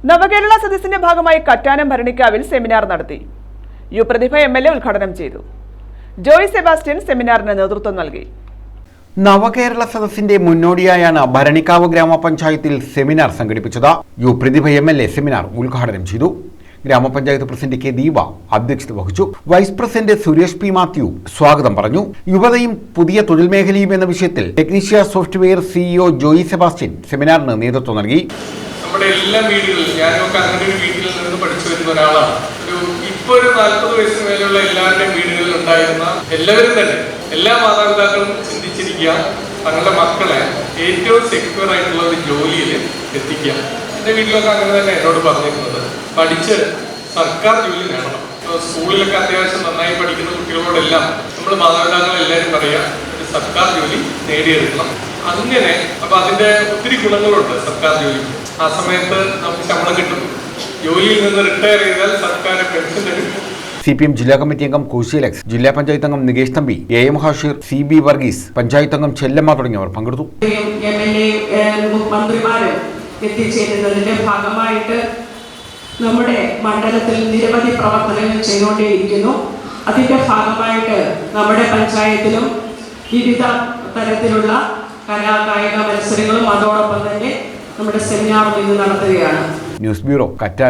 നവകേരള സദസ്സിന്റെ ഭാഗമായി കറ്റാനം ഭരണിക്കാവിൽ സെമിനാർ നടത്തി. യു പ്രതിഭ MLA ഉദ്ഘാടനം ചെയ്തു. ജോയ് സെബാസ്റ്റ്യൻ സെമിനാറിന് നേതൃത്വം നൽകി. നവകേരള സദസ്സിന്റെ മുന്നോടിയായാണ് ഭരണിക്കാവ് ഗ്രാമപഞ്ചായത്തിൽ സെമിനാർ സംഘടിപ്പിച്ചത്. യു പ്രതിഭ MLA സെമിനാർ ഉദ്ഘാടനം ചെയ്തു. ഗ്രാമപഞ്ചായത്ത് പ്രസിഡന്റ് കെ ദീപ അധ്യക്ഷത വഹിച്ചു. Vice president Suresh P Mathew സ്വാഗതം പറഞ്ഞു. യുവതയും പുതിയ തൊഴിൽ മേഖലയും എന്ന വിഷയത്തിൽ ടെക്നീഷ്യ സോഫ്റ്റ്വെയർ CEO ജോയ് സെബാസ്റ്റ്യൻ സെമിനാറിന് നേതൃത്വം നൽകി. നമ്മുടെ എല്ലാ വീടുകളിലും ഞാനൊക്കെ അങ്ങനെ ഒരു വീട്ടിൽ നിന്ന് പഠിച്ചു വരുന്ന ഒരാളാണ്. ഇപ്പോൾ ഒരു 40 വയസ്സിന് മേലുള്ള എല്ലാവരുടെയും വീടുകളിൽ ഉണ്ടായിരുന്ന എല്ലാവരും തന്നെ എല്ലാ മാതാപിതാക്കളും ചിന്തിച്ചിരിക്കുക, തങ്ങളുടെ മക്കളെ ഏറ്റവും സെക്യൂർ ആയിട്ടുള്ള ഒരു ജോലിയിൽ എത്തിക്കുക. എൻ്റെ വീട്ടിലൊക്കെ അങ്ങനെ തന്നെ എന്നോട് പറഞ്ഞിരുന്നത്, പഠിച്ച് സർക്കാർ ജോലി നേടണം. സ്കൂളിലൊക്കെ അത്യാവശ്യം നന്നായി പഠിക്കുന്ന കുട്ടികളോടെല്ലാം നമ്മൾ മാതാപിതാക്കൾ എല്ലാവരും പറയുക, ഒരു സർക്കാർ ജോലി നേടിയെടുക്കണം. അങ്ങനെ അപ്പൊ അതിന്റെ ഒത്തിരി ഗുണങ്ങളുണ്ട് സർക്കാർ ജോലി. ആ സമയത്ത് നമുക്ക് ശമ്പളം കിട്ടും. ജോലിയിൽ നിന്ന് റിട്ടയർ ചെയ്താൽ സർക്കാർ പെൻഷൻ തരും. CPM ജില്ലാ കമ്മിറ്റി അംഗം കോശിയലക്സ്, ജില്ലാ പഞ്ചായത്ത് അംഗം നികേഷ് തമ്പി, AM ഹാഷിർ, CB വർഗീസ്, പഞ്ചായത്ത് അംഗം ചെല്ലമ്മ തുടങ്ങിയവർ പങ്കെടുത്തു. മന്ത്രിമാരും എത്തിച്ചേരുന്നതിന്റെ ഭാഗമായിട്ട് നമ്മുടെ മണ്ഡലത്തിൽ നിരവധി പ്രവർത്തനങ്ങൾ ചെയ്തുകൊണ്ടേയിരിക്കുന്നു. അതിന്റെ ഭാഗമായിട്ട് നമ്മുടെ പഞ്ചായത്തിലും വിവിധ തരത്തിലുള്ള കലാകായിക മത്സരങ്ങളും അതോടൊപ്പം തന്നെ നമ്മുടെ സെമിനാറും ഇന്ന് നടത്തുകയാണ്. News bureau, Kattanam.